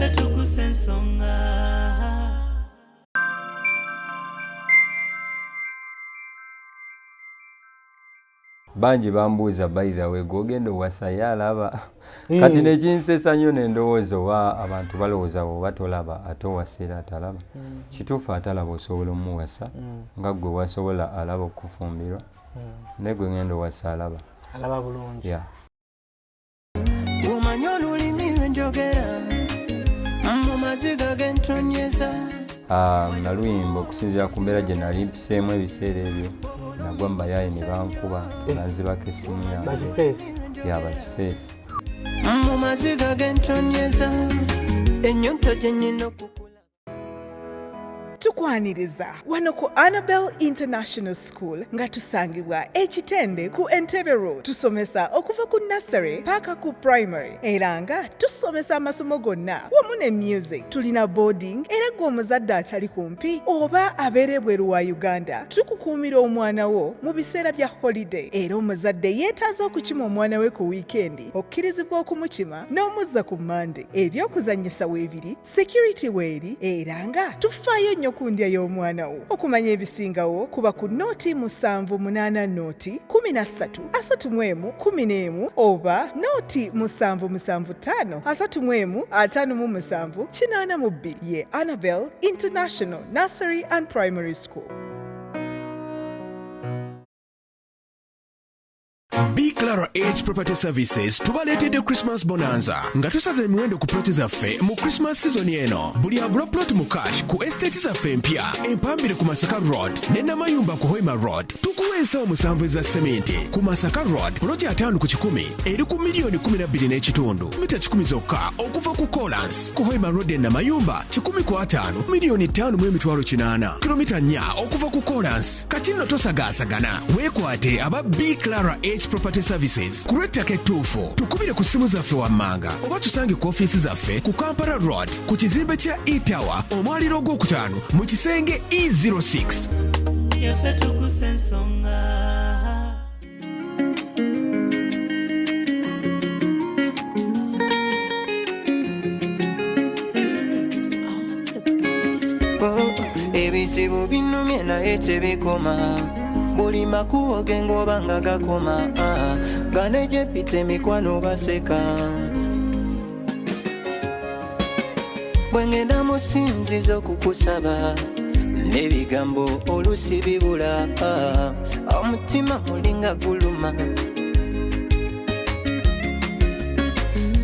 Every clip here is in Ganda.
Tuggussa Enssonga. Banji bambuuza by the way gogenda wasa yalaba kati nekinsesa nnyo n'endowooza wa abantu balowooza oba tolaba ate owasira atalaba kituufu atalaba osobola omuwasa nga gwe wasobola alaba okufumbirwa naye gwe ngenda owasa alaba bulungi. Omanyi olulimi lwe njogera mu maziga g'entonyeza. Naluyimba okusinziira ku mbeera gye nali mpiseemu ebiseera ebyo nagwa mu bayaye ne bankuba nanzibako essimu yange bakifeesi mu maziga g'entonyeza ennyonta gye nnina okukula. Tukwaniriza wano ku Annabel International School nga tusangibwa Ekitende ku Entebbe Road. Tusomesa okuva ku nursery paka ku primary era nga tusomesa amasomo gonna wamu ne music. Tulina boarding era gwe omuzadde atali kumpi oba abeera ebweru wa Uganda tukukuumira omwana wo mu biseera bya holiday era omuzadde yeetaaza okukima omwana we ku weekend okkirizibwa okumukima n'omuzza ku Monday. Ebyokuzannyisa weebiri, security weeri era nga tufaayo nnyo ku ndya y'omwana wo. Okumanya ebisingawo kuba ku nooti 780 nooti 1331 oba nooti 775 31557 ye Annabel International Nursery and Primary School. Clara H Property Services tubaleetedde Christmas Bonanza nga tusaze emiwendo ku ploti zaffe mu Christmas season eno. Buli agula plot mu cash ku estate zaffe empya empambire ku Masaka Road ne Namayumba ku Hoima Road tukuwa ensawo 7 eza sementi. Ku Masaka Road ploti 5 ku 10 eri ku milioni 12.5 mita 10 zokka okuva ku Collins. Ku Hoima Road e Namayumba 10 ku 5 milioni 5.8 kilomita 4 okuva ku Collins. Kati nno tosagaasagana weekwate aba B Clara H Property Services kulettako ettuufu tukubire ku ssimu zaffe wammanga oba tusange ku ofiisi zaffe ku Kampala Road ku kizimbe kya E-Tower omwaliro ogwokutaano mu kisenge E06. Yaffe Tuggussa Enssonga. Ebizibu binnumye naye tebikoma buli makubo ge ngoba nga gakoma gane gye mpita emikwano baseka bwe ngenda mu sinzizo kukusaba n'ebigambo olusi bibula omutima mulinga guluma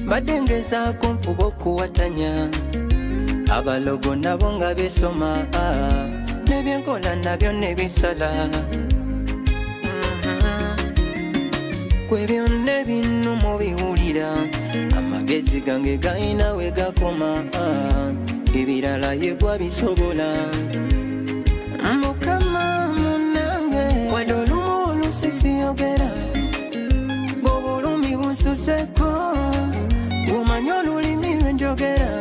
badde ngezaako nfuba okuwatanya abalogo nabo nga besoma nebyenkola nabyo nebisala kwebyo bino mubiwulira amagezi gange gayina we gakoma ebirala yegwa bisobola mukama munange wadde olumu olusisiyogera ng'obulumi bunsuseko bw'omanyi olulimi lwe njogera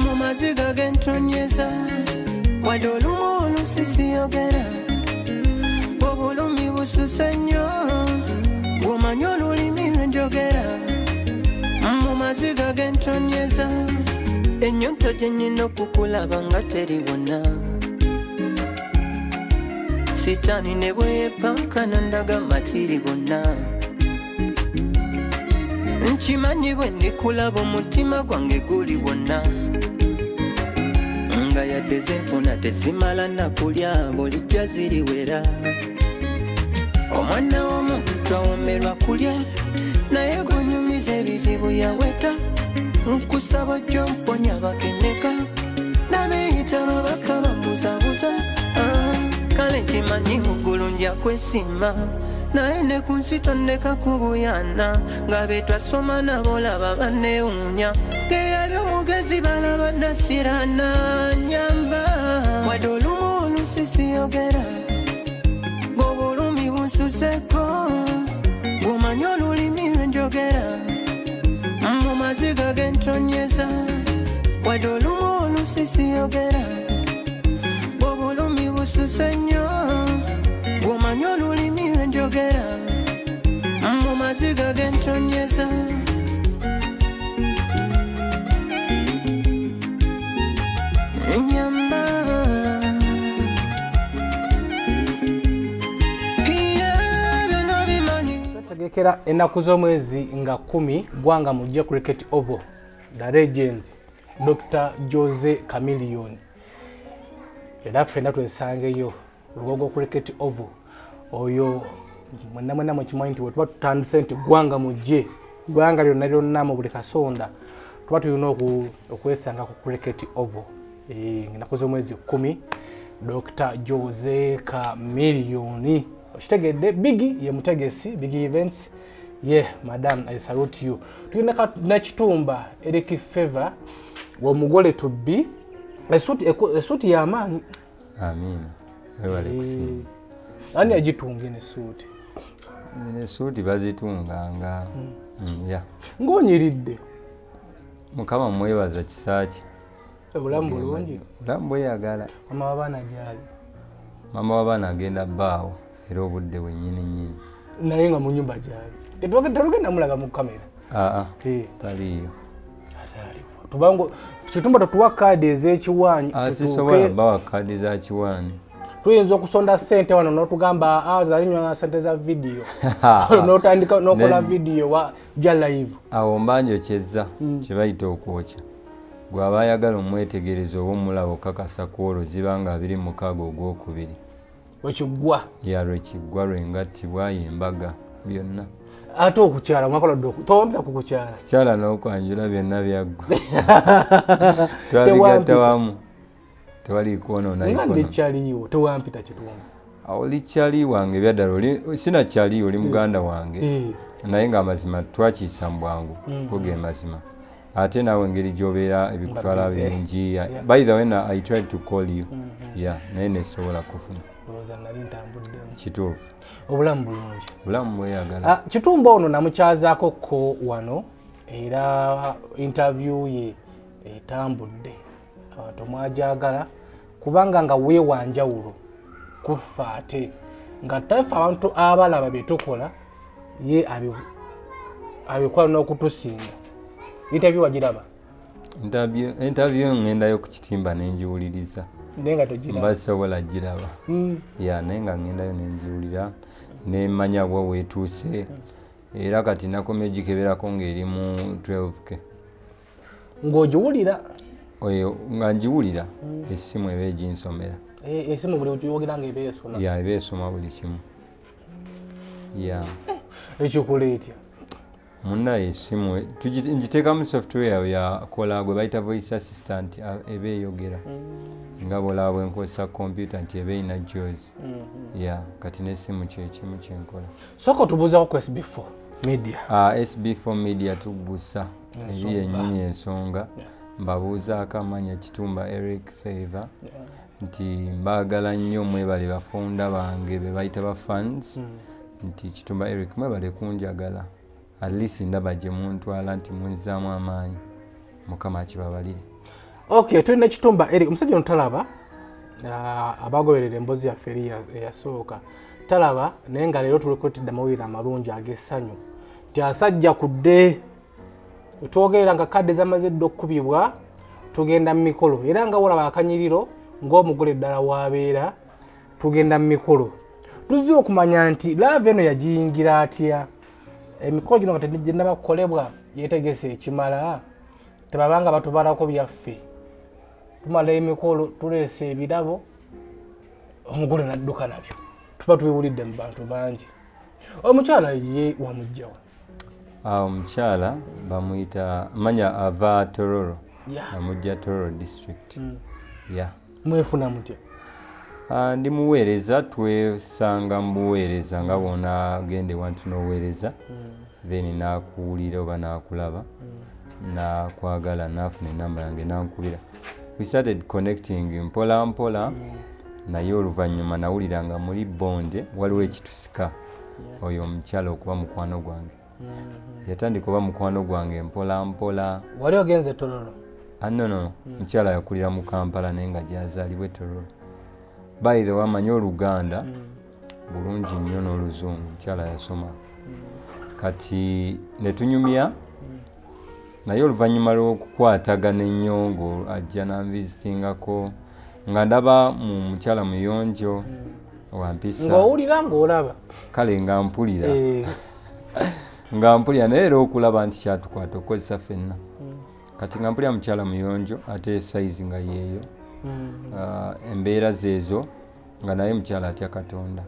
mu maziga g'entonyeza wadde olumu olusisiyogera ng'obulumi bususe nnyo bw'omanyi olulimi lwe njogera mu maziga g'entonyeza ennyonta gye nnina okukulaba nga teri wonna sitaani ne bweyepankana ndaga matiri bonna nkimanyi bwe ndikulaba omutima gwange guli wonna nga yadde zenfuna tezimala nakulya bulijja ziriwera omwana w'omuntu awomerwa kulya naye gonyumiza ebizibu yaweta nkusaba gy'omponya bakeneka n'abeeyita babaka bamuzabuza kale nkimanyi muggulu nja kwesiima naye ne ku nsi tonneka kubuyana nga be twasoma nabo laba banneewuunya ng'eyali omugezi balaba nasirana nyamba wadde olumu olusisiyogera ng'obulumi bunsuseko bw'omanyi olulimi lwe njogera mu maziga g'entonyeza wadde olumu olusisiyogera ng'obulumi bususe nnyo bw'omanyi olulimi lwe njogera mu maziga g'entonyeza tegekera ennaku z'omwezi nga 10 gwanga mujje cricket oval the legend Dr. Jose Chameleone era ffenna twesangeyo Lugogo cricket oval oyo mwenna mukimanyi nti wetuba tutandise nti gwanga mujje gwanga lyonna mu buli kasonda tuba tulina okwesanga ku cricket oval ennaku z'omwezi 10 Dr. Jose Chameleone okitegedde Biggie ye mutegesi Biggie events madam I salute you tulina na Kitumba Eric Favor w'omugole tubbi esuuti y'amaanyi amina webale kusinga ani agitunga esuuti bazitunganga ng'onyiridde mukama mwebaza kisaaki obulamu bulungi obulamu bweyagala mama w'abaana gyali mama w'abaana agenda bbaawo era obudde bwennyini naye nga mu nyumba gyali tetugenda mulaga mu kamera taliyo tubango Kitumba totuwa kaadi ez'ekiwaanyi sisobola bawa kaadi za kiwaanyi tuyinza okusonda ssente wano n'otugamba zalinywa ssente za vidiyo n'otandika n'okola vidiyo gya live awo mbanjokyezza kye bayita okwokya gwe aba ayagala omwetegereza oba omulaba okakasa kwolwo ziba nga 26 ogwokubiri wekiggwa lwekiggwa lwengattibwa yembaga byonna ate okukyala mwakola towampita ku kukyala n'okwanjula byonna byaggwa twabigatta wamu tewali kwonoona nga ndikyaliiwo tewampita kitundu awo likyali wange byaddala sinakyali oli muganda wange naye nga amazima twakiisa mu bwangu kuge mazima ate naawe engeri gy'obeera ebikutwala bingi by the way I tried to call you naye nesobola kufuna kituufu obulamu bulungi obulamu bweyagala Kitumba ono namukyazaako ko wano era interview ye etambudde abantu mwajagala kubanga nga weewanjawulo kufa ate nga tafe abantu abalaba byetukola ye abikola n'okutusinga interview wagiraba interview ngendayo ku Kitimba nenjiwuliriza nenga togiraba mbasobola giraba naye nga ngendayo nenjiwulira nemanya bwa weetuuse era kati nakomye gikeberako ng'eri mu 12K ng'ogiwulira oyo nga njiwulira essimu eba eginsomera esimu buli ogyogera nga ebeesoma ebeesoma buli kimu ekikola etya munnaye essimu ngiteekamu software yakola gwe bayita voice assistant eba eyogera nga bolaba bwenkozesa computer nti eba eyina jozi kati n'essimu kyekimu kyenkola sooka otubuuzako ku SB4 Media SB4 Media Tuggussa eri yennyini ensonga mbabuuzaako amanya Kitumba Eric Favor nti mbaagala nnyo mwebale bafunda bange be bayita ba fans nti Kitumba Eric mwebale kunjagala at least ndaba gye muntwala nti munzaamu amaanyi mukama akibabalire tulina Kitumba Eric omusajja ono talaba abagoberera emboozi yaffe eri eyasooka talaba naye nga leero tulikotedde amawulire amalungi ag'essanyu nti asajja kudde twogerera nga kadde zamaze dda okkubibwa tugenda mu mikolo era nga wolaba akanyiriro ng'omugole ddala wabeera tugenda mu mikolo tuzze okumanya nti laava eno yagiyingira atya emikolo gino nga teginnaba kukolebwa yeetegese ekimala tebabanga batubalako byaffe tumala emikolo tuleese ebirabo omugole n'adduka nabyo tuba tubiwulidde mu bantu bangi omukyala ye wamugjawa omukyala bamuyita manya ava Tororo amujja Tororo district mwefuna mutya ndi muweereza twesanga mu buweereza nga bona gende wantu n'oweereza then nakuwulira oba nakulaba nakwagala nafuna enamba yange nankubira we started connecting mpola mpola naye oluvannyuma nawulira nga muli bonde waliwo ekitusika oyo omukyala okuba mukwano gwange yatandika oba mukwano gwange mpola mpola wali ogenze Tororo no mukyala yakulira mu Kampala naye nga gyazaalibwa Tororo by the way amanyi Oluganda bulungi nnyo n'Oluzungu mukyala yasoma kati netunyumya naye oluvannyuma lw'okukwatagana ennyo ng'ajja nanvizitingako nga ndaba mu mukyala muyonjo wampisa ng'owulira ng'olaba kale nga mpulira nga mpulya naye era okulaba nti kyatukwata okukozesa ffenna kati nga mpulya mukyala muyonjo ate sayizi nga yeeyo embeera zeezo nga naye mukyala atya Katonda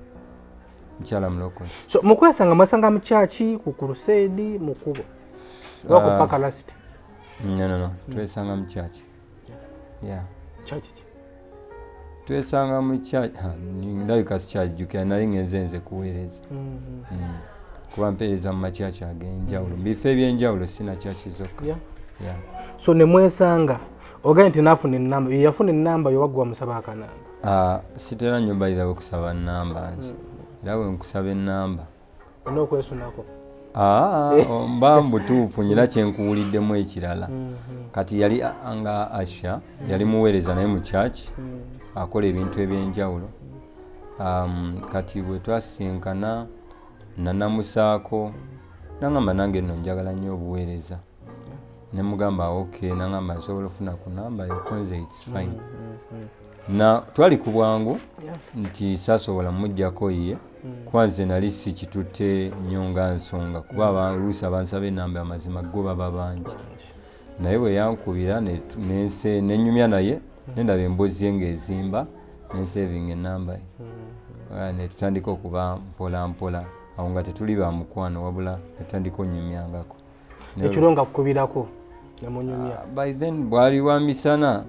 mukyala mulokole. So mukwesanga mwasanga mu church ku crusade mu kubo wako paka last no twesanga mu church church twesanga mu church ndabika si church jukira nali ngenze kuweereza kuba mpeereza mu machachi ag'enjawulo bifo ebyenjawulo sina church zokka. So ne mwesanga ogaye nti nafuna ennamba yafuna ennamba yowagwa musaba akanamba sitera nnyo bayirawo kusaba nnamba nze era bwe nkusaba ennamba onokwesunako mba mbutuufu nyina kyenkuwuliddemu ekirala kati yali nga Asha yali muweereza naye mu church akola ebintu ebyenjawulo kati bwe twasinkana nanamusaako nangamba nange nno njagala nnyo obuweereza ne mugamba okay nangamba nsobola ofuna ku namba yokonze it's fine na twali ku bwangu nti saasobola mujjako ye kwanze nali si kitutte nnyo nga Nsonga kuba oluusi abansaba enamba amazima go baba bangi naye bwe yankubira nenyumya naye nendaba emboozi ye ng'ezimba nensaving enamba ye netutandika okuba mpola mpola awo nga tetuli ba mukwano wabula netutandika onyumyangako ekiro nga kukubirako nemunyumya by then bwali wa misana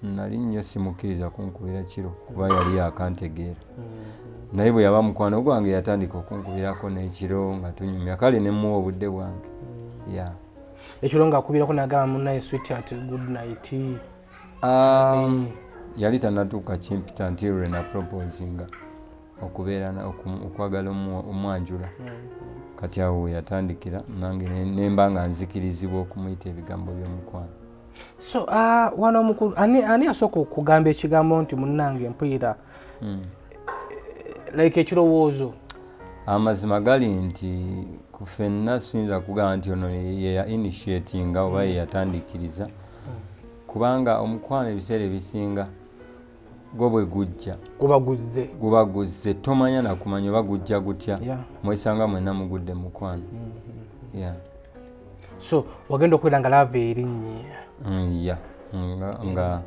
nali nnyo simukkiriza kunkubira kiro kuba yali akantegeera naye bwe yaba mukwano gwange yatandika okunkubirako n'ekiro nga tunyumya kale nemuwa obudde bwange ekiro nga akubirako nagamba munaye sweetheart good night yali tanatuuka kimpita nti lwe naproposinga okubeera okwagala omwanjula kati awo yatandikira nange nemba nga nzikirizibwa okumuyita ebigambo by'omukwano. So wano omukulu ani asooka okugamba ekigambo nti munnange mpulira like ekirowoozo? Amazima gali nti ku ffenna siyinza kugamba nti ono yeya initiatinga oba yeyatandikiriza kubanga omukwano ebiseera ebisinga gwo bwe gujja guba guzze tomanya nakumanya oba gujja gutya mwesanga mwenna mugudde mukwano. So wagenda okubeera nga lava erinnya nga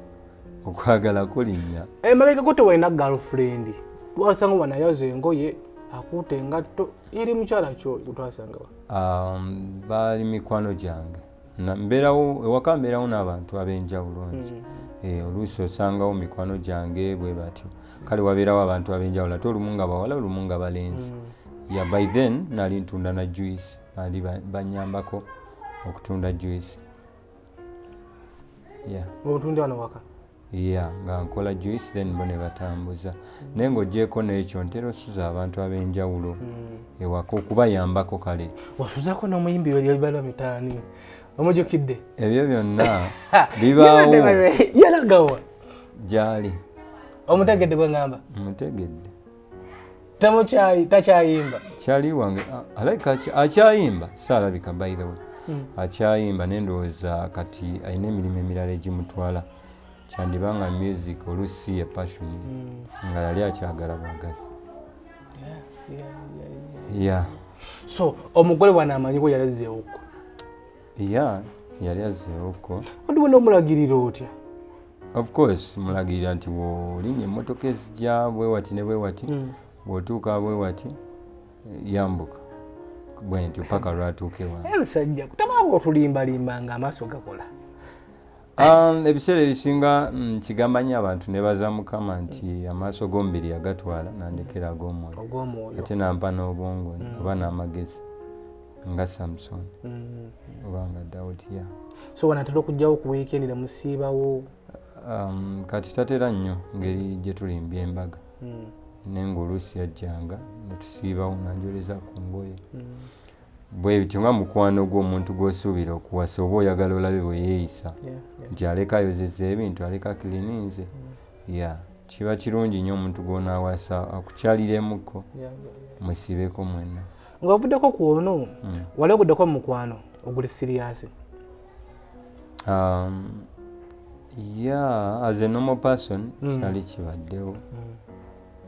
okwagala kulinnya mabega gote walina girlfriend twasanga wanayoza engoye akuuta engatto eri mukyala kyo twasanga baali mikwano gyange ewaka mbeerawo n'abantu ab'enjawulo nti oluusi osangawo mikwano gyange bwe batyo kale wabeerawo abantu ab'enjawulo ate olumu nga bawala olumu nga balenzi by then nali ntunda na juice baali banyambako okutunda juice otundi wano waka nga nkola juice then bo ne batambuza naye ng'ogyeko n'ekyo ntera osuza abantu ab'enjawulo ewaka okubayambako kale wasuzaako n'omuyimbi yalibala mitaani omujjukidde ebyo byonna bibaawo yalagawa gyali omutegedde bwe ngamba mutegedde takyayimba kyali wange akyayimba saalabika by the way akyayimba nendowooza kati alina emirimu emirala egimutwala kyandibanga music oluusi ye passion nga yali akyagala bwagazi. So omugole wanamanyiko yalazeewoko yali azeewoko odibona omulagirira otya? Of course mulagirira nti wolinnya emmotoka ezijja bwe wati ne bwe wati bw'otuuka bwe wati yambuka bwe ntyo paka lwatuuka ewange. Musajja kutabanga otulimbalimba nga amaaso gakola ebiseera ebisinga kigamba nnyo abantu ne baza Mukama nti amaaso g'omubiri agatwala nandekera ag'omwoyo ate nampa n'obwongo oba n'amagezi nga Samson oba nga Dawudi. So wanatera okujjawo ku weekend ne musiibawo? Kati tatera nnyo ngeri gye tulimbya embaga naye ng'oluusi yajjanga ne tusiibawo nanjoleza ku ngoye bwe bityo nga mukwano gw'omuntu gw'osuubira okuwasa oba oyagala olabe bwe yeeyisa nti aleka ayozeza ebintu aleka akirininze kiba kirungi nnyo omuntu gw'onaawasa akukyaliremuko musiibeko mwenna. Ng'ovuddeko ku ono wali oguddeko mu mukwano oguli siriyasi? As a normal person kyali kibaddewo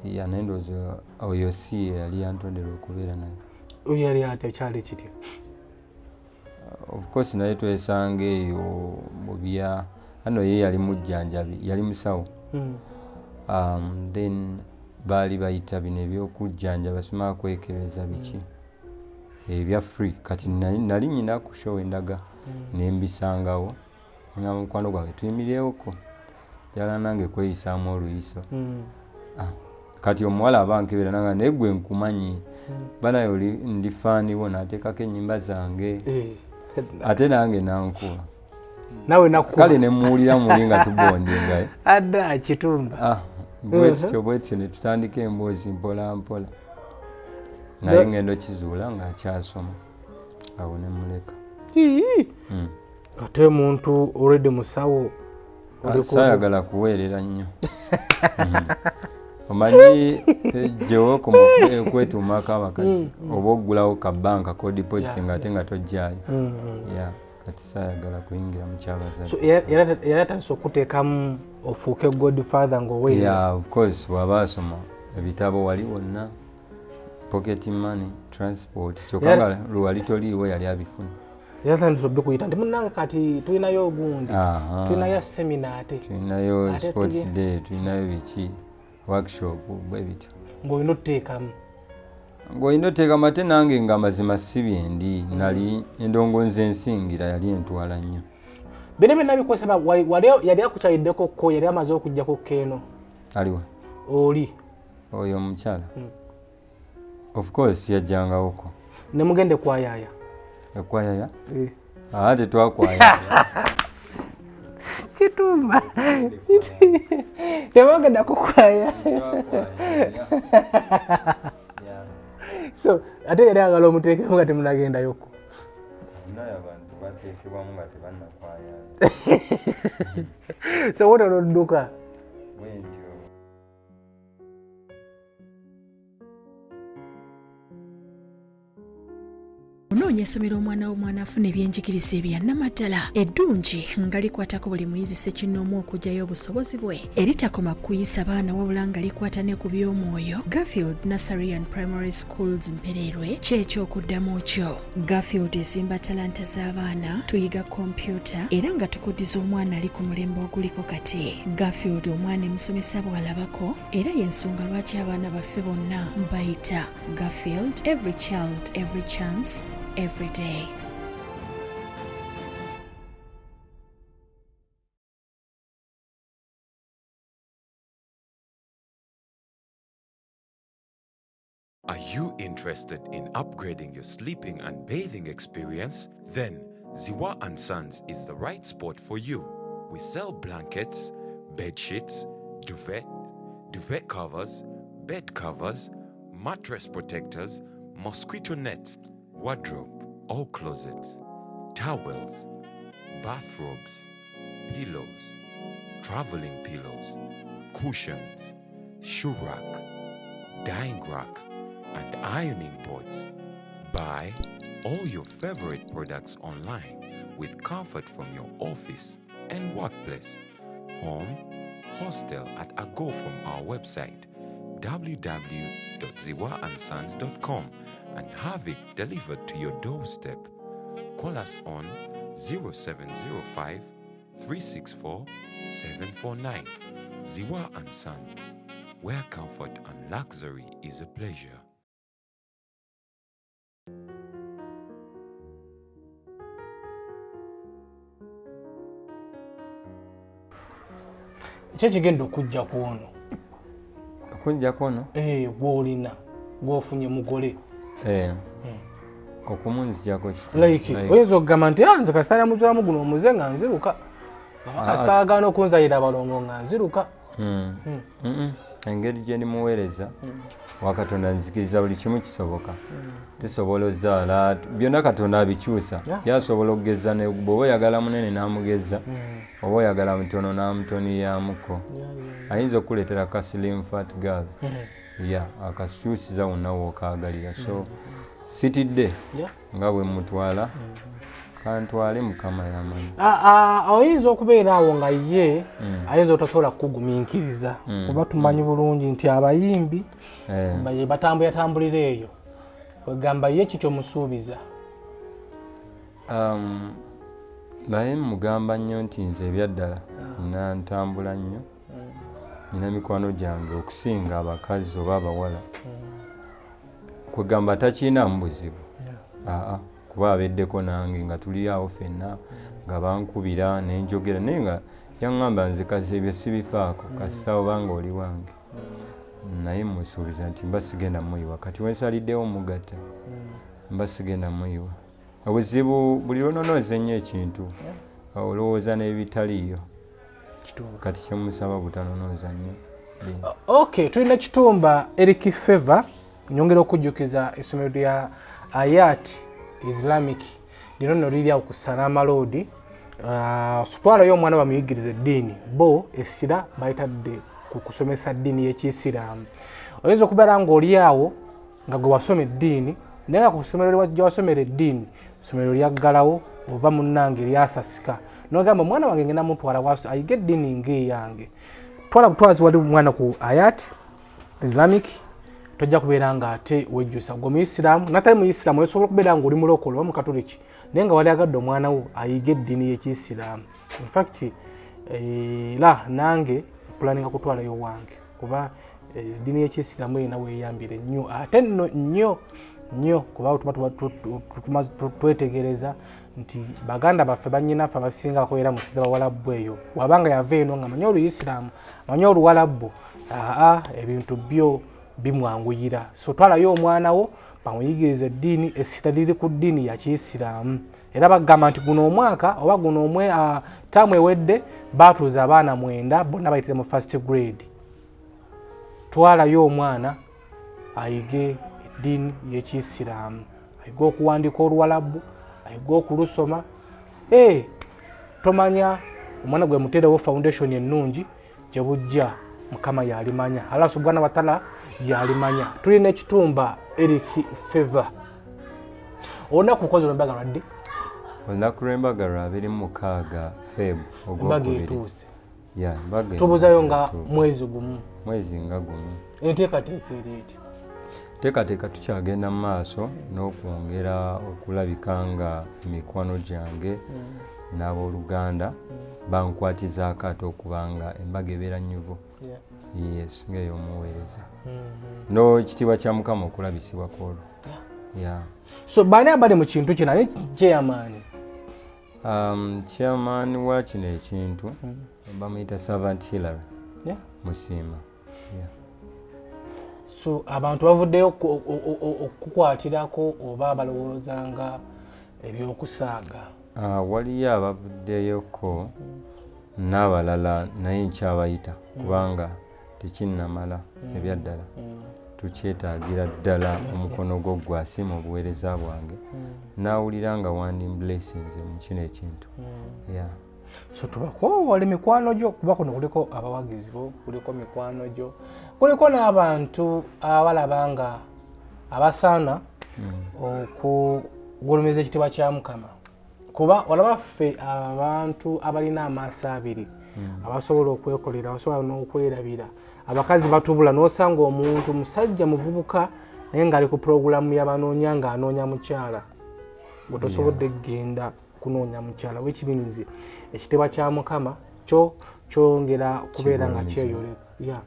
naye ndowooza oyo si yali yantondera okubeera naye. Oyali ate kyali kitya? Of course naye twesanga eyo mu bya hano ye yali mujjanjabi yali musawo. Then baali bayita bino ebyokujjanjaba simala kwekebeza biki ebya free kati nali nyina ku show endaga nembisangawo nga mukwano gwange tuyimireewoko jala nange kweyisaamu oluyiso. Kati omuwala abankebera nanga naye gwe nkumanyi banayo ndi faani bo nateekako ennyimba zange ate nange nankuba nawe nakuba kale ne muwulira muli nga tubondinga adda Kitumba bwetyo ne tutandika emboozi mpola mpola naye ngendo kizuula ng'akyasoma awo ne muleka. Ate muntu already musawo saayagala kuweerera nnyo omanyi gyewo kwetuumako abakazi oba oggulawo ka banka ko deposit ng'ate nga tojjaayo kati saayagala kuyingira mu kyabazazi. Era atandise okuteekamu ofuuke godfather ng'oweerera. Of course bw'aba asoma ebitabo wali wonna pocket money transport kyokka nga lwali toliiwo yali abifuna. Yatandise obikuyita nti munnange kati tulinayo ogundi tulinayo semina ate tulinayo sports day tulinayo biki workshop bwe bityo ng'olina otuteekamu ate nange nga mazima si byendi nali endongonzi ensingira yali entwala nnyo. Bino byonna bikozesa yali akukyayiddeko ko yali amaze okuggyako keeno aliwa oli oyo omukyala of course yajjangawoko ne mugende kwayaaya ekwayaya ate twakwayaya Kitumba temugenda kukwaya so ate yali agala omuteekemu nga temunagenda-yoko naye abantu bateekebwamu nga tebannakwayaya so wote olodduka bwentyo. Onoonya essomero omwana w'omwana afuna ebyenjigiriza ebyannamaddala eddungi nga likwatako buli muyizi ssekinnoomu okuggyayo obusobozi bwe eritakoma kuyisa baana wabula nga likwata ne ku by'omwoyo. Garfield Nursery and Primary Schools Mpererwe ky'ekyokuddamu kyo. Garfield ezimba talanta z'abaana, tuyiga kompyuta era nga tukuddiza omwana ali ku mulembe oguliko kati. Garfield omwana emusomesa bw'alabako era y'ensonga lwaki abaana baffe bonna bayita Garfield. Every child, every chance, every day. Are you interested in upgrading your sleeping and bathing experience? Then Ziwa & Sons is the right spot for you. We sell blankets, bed sheets, duvet covers, bed covers, mattress protectors, mosquito nets, wardrobe, all closets, towels, bathrobes, pillows, traveling pillows, cushions, shoe rack, dyeing rack, and ironing boards. Buy all your favorite products online with comfort from your office and workplace, home, hostel at a go from our website www.ziwaansons.com and have it delivered to your doorstep. Call us on 0705 364 749. Ziwa & Sons, where comfort and luxury is a pleasure. kyekigenda okujja kwono okujja kwono gwolina gwofunye mugole okumunzijako like oyinza okugamba nti nze kasitala muzulamu guno omuze nga nziruka kasitala gaana okunzayira abalongo nga nziruka engeri gye ndimuweereza wakatonda nzikiriza buli kimu kisoboka tusobola ozaala byonna katonda abikyusa yasobola okugeza bw'oba oyagala munene n'amugeza oba oyagala mutono n'amutoniyamuko ayinza okukuleetera ka slim fat girl akakyusiza wonna wookagalira so sitidde nga bwe mutwala kantwale mukama yamanyi. Oyinza okubeera awo nga ye ayinza otasobola kukugumiikiriza kuba tumanyi bulungi nti abayimbi batambulira eyo Kwegamba ye kikyo musuubiza. Naye mugamba nnyo nti nze ebyaddala nina ntambula nnyo, nina mikwano gyange okusinga abakazi oba abawala. Kwegamba takiinamu buzibu, kuba abeddeko nange nga tuli awo ffenna nga bankubira nenjogera, naye nga yaŋŋamba nze kasi ebyo sibifaako kasita obanga oli wange. Naye musuubiza nti mba sigenda muyiwa, kati wensaliddewo mugatta mba sigenda muyiwa. Obuzibu buli lononooza ennyo ekintu olowooza n'ebitaliiyo, kati kyemusaba butanonooza nnyo. Okay, tulina Kitumba Eric Favor, nyongera okujjukiza essomero lya Ayat Islamic lino nno liri awo ku Salama Road. Twalayo omwana bamuyigiriza eddiini, bo essira bayitadde ku kusomesa ddiini y'Ekiyisiraamu. Oyinza okubeera ng'oli awo nga gwe wasoma eddiini, naye nga ku ssomero gye wasomera eddiini essomero lyaggalawo oba munnange lyasasika, n'ogamba omwana wange ngenda mutwala waaso ayiga eddiini ng'eyange. Twala butwazi wali mwana ku Ayat Islamic, tojja kubeera ng'ate wejjusa gwe Muyisiraamu, natali Muyisiraamu osobola okubeera ng'oli mulokole oba Mukatoliki, naye nga wali agadde omwana wo ayiga eddiini y'Ekiyisiraamu. In fact era nange pulaninga kutwalayo wange kuba eddiini y'Ekiyisiraamu erina weeyambire nnyo ate nno nnyo kuba twetegereza nti baganda baffe bannyinaffe abasinga bakolera mu siza bawalabu eyo, wabanga yava eno nga manyi Oluyisiraamu manyi Oluwalabu, ebintu byo bimwanguyira. So twalayo omwana wo bamuyigiriza eddiini, essira liri ku ddiini ya Kiyisiraamu. Era bagamba nti guno omwaka oba guno taamu ewedde baatuuza abaana 9 bonna bayitire mu first grade. Twalayo omwana ayige eddiini y'Ekiyisiraamu, ayige okuwandiika Oluwalabu, ayige okulusoma. Tomanya omwana gwe muteerewo foundation ennungi gye bujja Mukama yalimanya, Allah subhanahu wa ta'ala yalimanya. Tulina Kitumba Eric Favor. Olunaku lukoze olw'embaga lwadde? Olunaku lw'embaga 26 Feb ogwokubiri. Tubuzayo nga mwezi gumu. Mwezi nga gumu. Enteekateeka eri eti? Teekateeka tukyagenda mu maaso n'okwongera okulabika nga mikwano gyange n'abooluganda bankwatiza akaato okubanga embaga ebeera nnyuvu. Yes, ng'ey'omuweereza. No ekitiibwa kya Mukama okulabisibwa kwolwo. So baani abali mu kintu kino ani chairman? Chairman wa kino ekintu bamuyita Servant Hillary Musiima. So abantu bavuddeyo okukwatirako oba balowoozanga ebyokusaaga? Waliyo abavuddeyoko n'abalala naye nkyabayita kubanga tekinnamala ebyaddala. Tukyetaagira ddala omukono gwo gwasiima obuweereza bwange n'awulira nga wandi blessings mu kino ekintu. So tubako wali mikwano gyo kuba kuno kuliko abawagizi bo, kuliko mikwano gyo, kuliko n'abantu abalaba nga abasaana okugulumiza ekitiibwa kya Mukama. Kuba walaba ffe abantu abalina amaaso abiri abasobola okwekolera, abasobola n'okwerabira. Abakazi batubula n'osanga omuntu musajja muvubuka naye ng'ali ku puroguramu y'abanoonya ng'anoonya mukyala. Gwe tosobodde kgenda kunoonya mukyala. Wekibinzi ekitiibwa kya Mukama kyo kyongera kubeera nga kyeyoleka.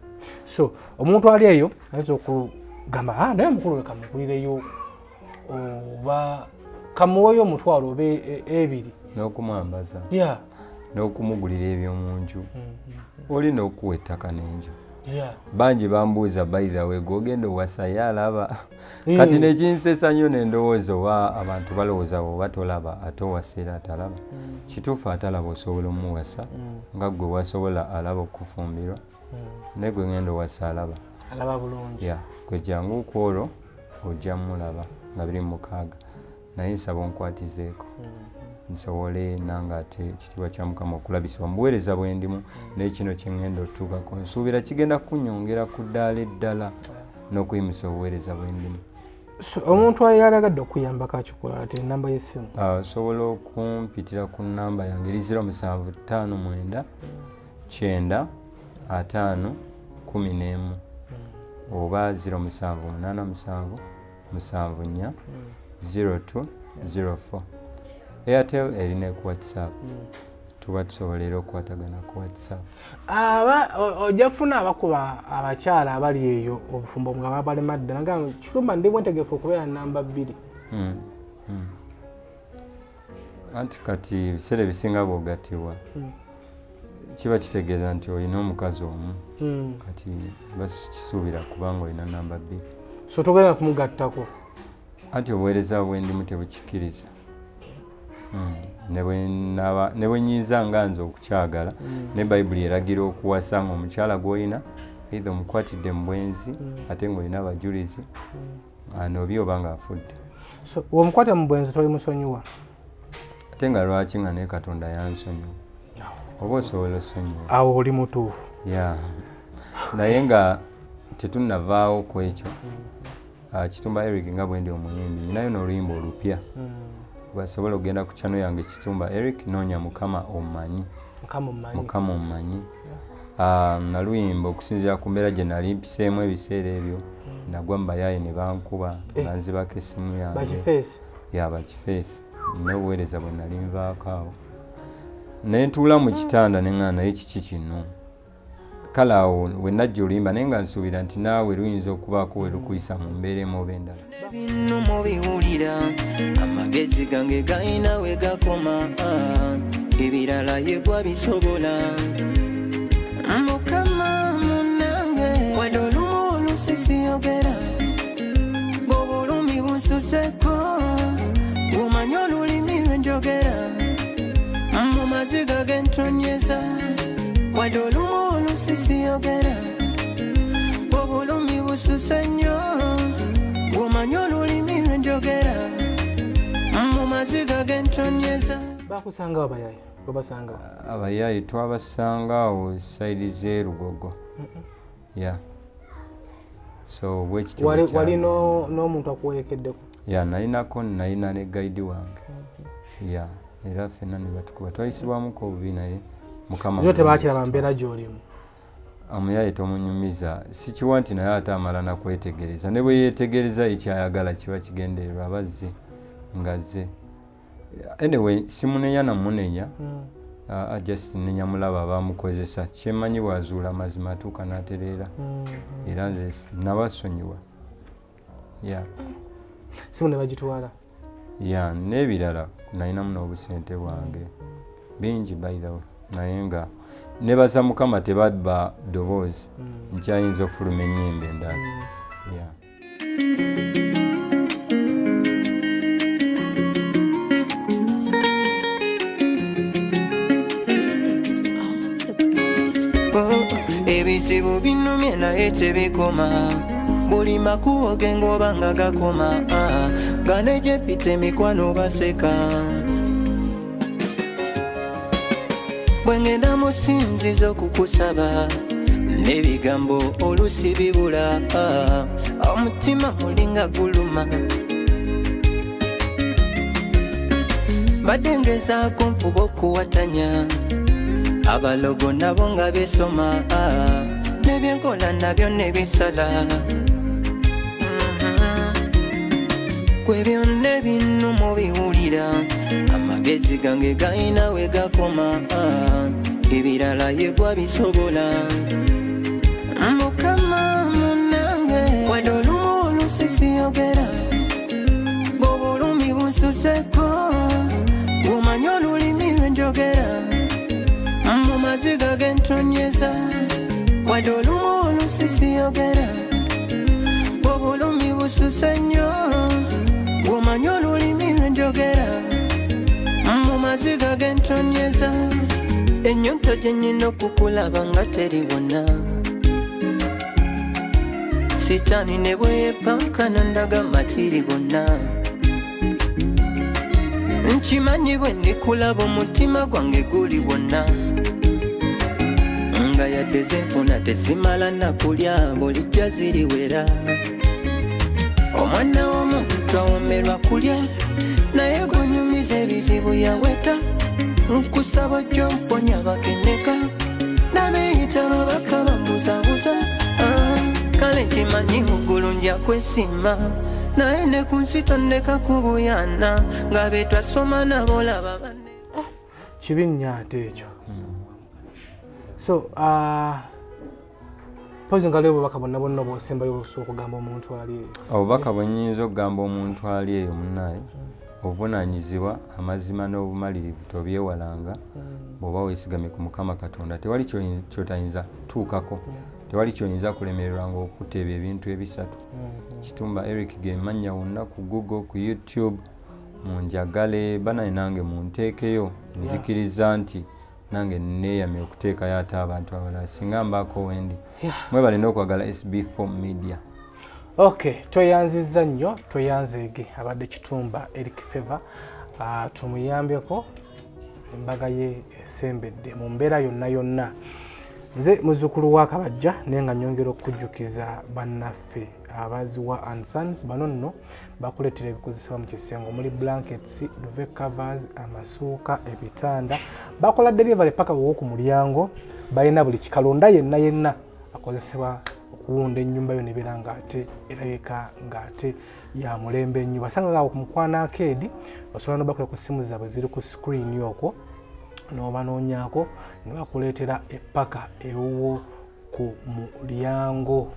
So omuntu ali eyo ayinza okugamba naye mukulu we kamugulireyo oba kamuweyo omutwalo oba 2 n'okumwambaza n'okumugulira ebyomunju olina okuwa ettaka n'enju. Bangi bambuuza by the way gwogenda owasa yalaba kati nekinsesa nnyo n'endowooza oba abantu balowooza oba tolaba ate owasera atalaba. Kituufu atalaba osobola omuwasa nga gwe wasobola alaba okufumbirwa naye gwe ngenda owasa alaba bulungi. Gwe jangu kwolwo ojja mulaba nga 26 naye nsaba onkwatizeeko nsobole nanga ate ekitiibwa kya Mukama okulabisibwa mu buweereza bwe ndimu n'ekino kye ngenda otuukako. Nsuubira kigenda kunyongera ku ddaala eddala n'okuyimisa obuweereza bwe ndimu. Omuntu ayalagadde okuyambako akikola ate ennamba y'essimu? Osobola okumpitira ku nnamba yange 0759 9 5 11 oba 0787 74 0204. Airtel erina ku WhatsApp. Tuba tusobolera okukwatagana ku WhatsApp. Ojafuna abakuba abakyala abali eyo obufumbo nga babalemadde naga Kitumba ndi bwentegefu okubeera namba 2. Anti kati biseera bisinga bw'ogattibwa kiba kitegeeza nti olina omukazi omu kati bakisuubira kubanga olina namba 2. So togenda kumugattako anti obuweereza bwendimu tebukikkiriza. Ne bwe nyiiza nga nze okukyagala ne Bayibuli eragira okuwasa nga omukyala gw'olina either omukwatidde mu bwenzi ate ng'olina abajulizi anobi oba ng'afudde. So omukwate mu bwenzi toli musonyiwa ate nga lwaki nga naye Katonda yansonyiwa oba osobola osonyiwa awo oli mutuufu. Naye nga tetunnavaawo ku ekyo Kitumba Eric nga bwe ndi omuyimbi ninayo n'oluyimba olupya bwasobola okugenda ku channel yange Kitumba Eric noonya Mukama Omumanyi. Mukama Omumanyi naluyimba okusinziira ku mbeera gye nali mpiseemu ebiseera ebyo nagwa mu bayaye ne bankuba banzibako essimu yange bakifeesi n'obuweereza bwe nali nvaako awo ne ntuula mu kitanda ne ŋŋamba naye kiki kino kale awo we najja oluyimba naye nga nsuubira nti naawe luyinza okubaako we lukuyisa mu mbeera emu oba endala. Bino mubiwulira amagezi gange gayina we gakoma ebirala yegwa bisobola Mukama munange wadde olumu olusisiyogera ng'obulumi bususeko gumanyi olulimi lwenjogera mu maziga g'entonyeza wadde olumu olusisiyogera ng'obulumi bususe nnyo gumanyi olulimi lwenjogera mu maziga g'entonyeza. Bakusanga abayaye babasanga abayaye twabasanga awo sayidi z'erugogo so wali n'omuntu akuwerekeddeko nalina ne gaidi wange era ffenna ne batukuba twayisibwamuko obubi naye Mukama tebakiraba mbeera gy'olimu. Omuyaye tomunyumiza sikiwa nti naye ate amala nakwetegereza ne bwe yeetegereza ekyayagala kiba kigendererwa abazze ngazze anyway simunenya namunenya just nenya mulaba bamukozesa kyemanyi bwazuula amazima atuuka n'atereera era nze nabasonyiwa simu ne bagitwala n'ebirala nalinamu n'obusente bwange bingi by the way naye nga nebaza Mukama tebadba ddoboozi nkyayinza ofuluma ennyimba endala. Ebizibu binnumye naye tebikoma buli makubo ge ng'oba nga gakoma gane gye ppita emikwano baseka bwe ngenda mu ssinzizo kukusaba n'ebigambo olusi bibula omutima mulinga guluma badde ngezaako nfuba okuwatanya abalogo nabo nga besoma n'ebyenkola nabyo ne bisala kwe byonna ebinnuma obiwulira amagezi gange gayina we gakoma ebirala yegwa bisobola Mukama munange wadde olumu olusisiyogera ng'obulumi bususeko gumanyi olulimi lwenjogera mu maziga g'entonyeza wadde olumu olusisiyogera ng'obulumi bususe nnyo gumanyi olulimi lwenjogera mu maziga g'entonyeza ennyonto gye nnyina okukulaba nga teriwona sitaani ne bweyepankana ndaga matiri bonna nkimanyi bwe ndikulaba omutima gwange guli wonna nga yadde zenfuna tezimala nakulya bulijja ziriwera omwana w'omuntu awomerwa kulya naye gunyumiza ebizibu yaweta nkusaba ojja omponya bakeneka n'abeeyita babaka bamuzabuza kale nkimanyi muggulu nja kwesiima naye ne ku nsi tondeka kubuyana nga be twasoma nabo laba banne kibi nnyo ate ekyo. So pozi nga leo obubaka bonna bonna bw'osembayo olusooka okugamba omuntu ali eyo. Obubaka bwe nnyinza okugamba omuntu ali eyo munnaye obuvunaanyizibwa amazima n'obumalirivu tobyewalanga bw'oba weesigamye ku Mukama Katonda. Tewali kyotayinza tuukako, tewali kyoyinza kulemererwa ng'okuteeba ebintu ebisatu. Kitumba Eric ge mannya wonna ku Google, ku YouTube, munjagale banaye nange munteekeyo, nzikiriza nti nange neeyamye okuteekayo ate abantu abalala singa mbaako wendi. Mwebale n'okwagala SB4 Media. Okay, tweyanzizza nnyo, tweyanzeege abadde Kitumba Eric Favor. Tumuyambeko embaga ye esembedde mu mbeera yonna yonna. Nze muzzukulu wa Kabajja naye nga nnyongera okujjukiza bannaffe abaziwa and Sons. Bano nno bakuleetera ebikozesebwa mu kisengo omuli blankets, duvet covers, amasuuka, ebitanda. Bakola delivery paka ku mulyango, balina buli kikalonda yenna akozesebwa okuwunda ennyumba yo nebeera ng'ate erabika ng'ate ya mulembe nnyo. Basanga nga ku Mukwana Arcade osobola n'obakola ku ssimu zaabwe ziri ku screen okwo n'obanoonyaako ne bakuleetera epaka ewuwo ku mulyango.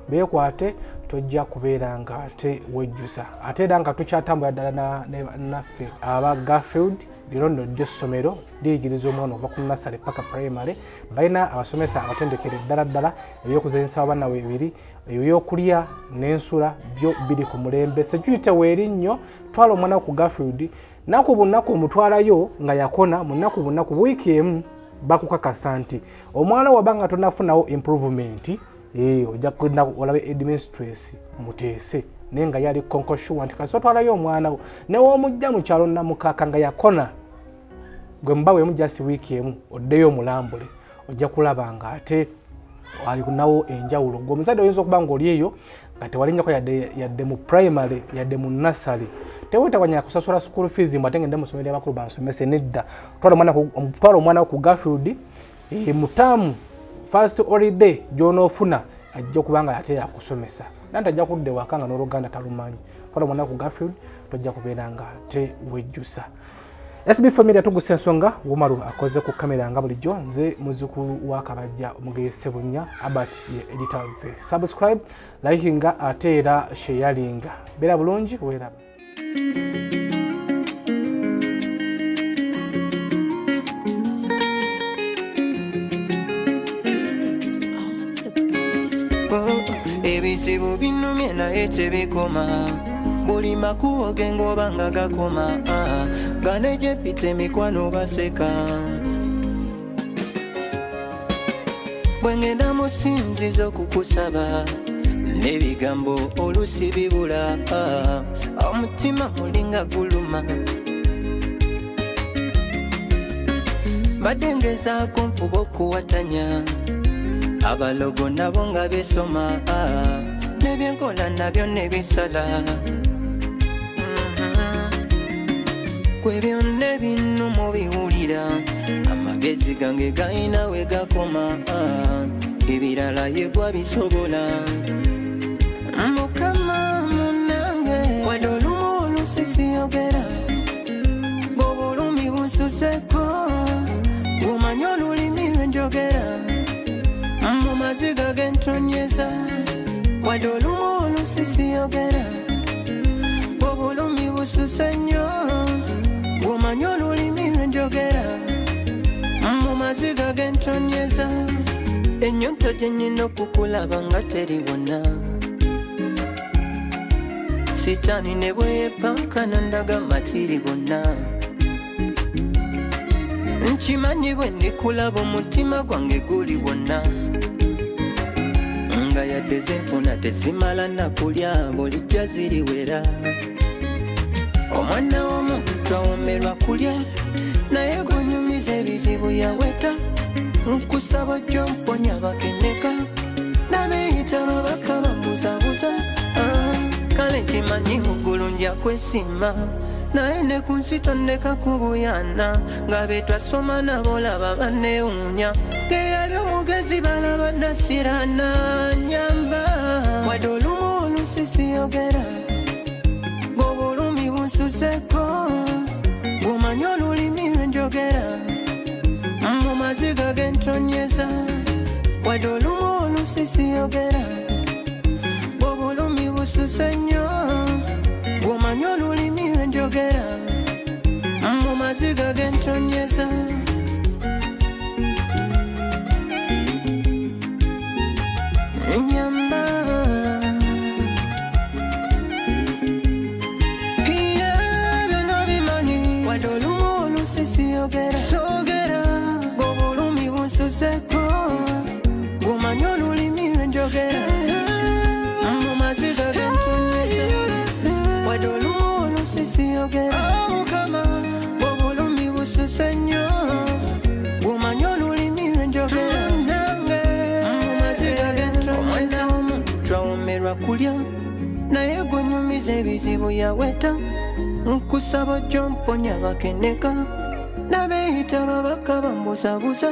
Beekwate tojja kubeera ng'ate wejjusa. Ate era nga tukyatambula ddala naffe aba Garfield liro nno ddyo essomero liyigiriza omwana ova ku nursery paka primary. Balina abasomesa abatendekere ddala ebyokuzanyisa abaana weebiri, ebyokulya n'ensula byo biri ku mulembe. Security weeri nnyo, twala omwana ku Garfield naku bunaku omutwalayo nga yakona munaku bunaku wiiki emu bakukakasa nti omwana wabanga tonafunawo improvement ojja kugenda olabe administrator muteese naye nga yali konkoshuwa nti kasi otwalayo omwana wo new'omujja mu kyalo namukaka nga yakona gwe mubaweemu just wiiki emu oddeyo omulambule ojja kulaba nga ate ali nawo enjawulo. Gwe omuzadde oyinza okuba ng'oli eyo nga tewalinnyako yadde mu primary yadde mu nursery tewetawanya kusasula school fees mbate ngende mu ssomero ly'abakulu bansomese nedda. Twala omwana wo ku Garfield mutaamu first holiday gy'onoofuna ajja okuba nga ate yakusomesa nanti ajja kudda ewaka nga n'Oluganda talumanyi. Twala omwana wo ku Garfield tojja kubeera nga ate wejjusa. SB4 Media Tuggussa Enssonga Wumaru akoze ku kamera nga bulijjo. Nze muzzukulu wa Kabajja omugeyese bunnya Albert ye editor waffe. Subscribe, likinga ate era sharinga. Beera bulungi weeraba. Ebizibu binnumye naye tebikoma buli makubo ge ng'oba nga gakoma gane gye mpita emikwano baseka bwe ngenda mu sinzizo kukusaba n'ebigambo olusi bibula omutima mulinga guluma badde ngezaako nfuba okuwatanya abalogo nabo nga besoma nebyenkola nabyo nebisala kwe byonna ebinnu mubiwulira amagezi gange galina we gakoma ebirala yegwa bisobola Mukama munange wadde olumu olusisiyogera ng'obulumi bunsuseko gumanyi olulimi lwenjogera mu maziga gentonyeza wadde olumu olusisiyogera ng'obulumi bususe nnyo gumanyi olulimi lwenjogera mu maziga gentonyeza ennyonta gye nnyina okukulaba nga teri wonna sitaani ne bweyepankana ndaga matiri gonna nkimanyi bwe ndikulaba omutima gwange guli wonna nga yadde zenfuna tezimala nakulya bulijja ziriwera omwana w'omuntu awomerwa kulya naye gwonyumiza ebizibu yaweta nkusaba ojja mponya bakeneka nabeeyita babaka bamuzabuza kale nkimanyi muggulu nja kwesima naye ne ku nsi tondeka kubuyana nga be twasoma nabo laba banneewuunya ng'eyali omugezi balaba nasirana nyamba wadde olumu olusisiyogera bususeko ng'omanya olulimi lwe njogera mu maziga g'entonyeza wadde olumu olusisiyogera obulumi bususe nnyo ng'omanya olulimi lwe njogera mu maziga g'entonyeza nyamba wadde olumu olusisiyogera sogera ng'obulumi busuzeko ng'omanya olulimi lwe njogera mu maziga g'entonyeza wadde olumu olusisiyogera mukama ng'obulumi bususe nnyo ng'omanya olulimi lwe njogera nange mu maziga g'entonyeza twawomerwa kulya naye gwenyumiza ebizibu yaweta nkusaba jomponya bakeneka nabeeyita babaka bambuzabuza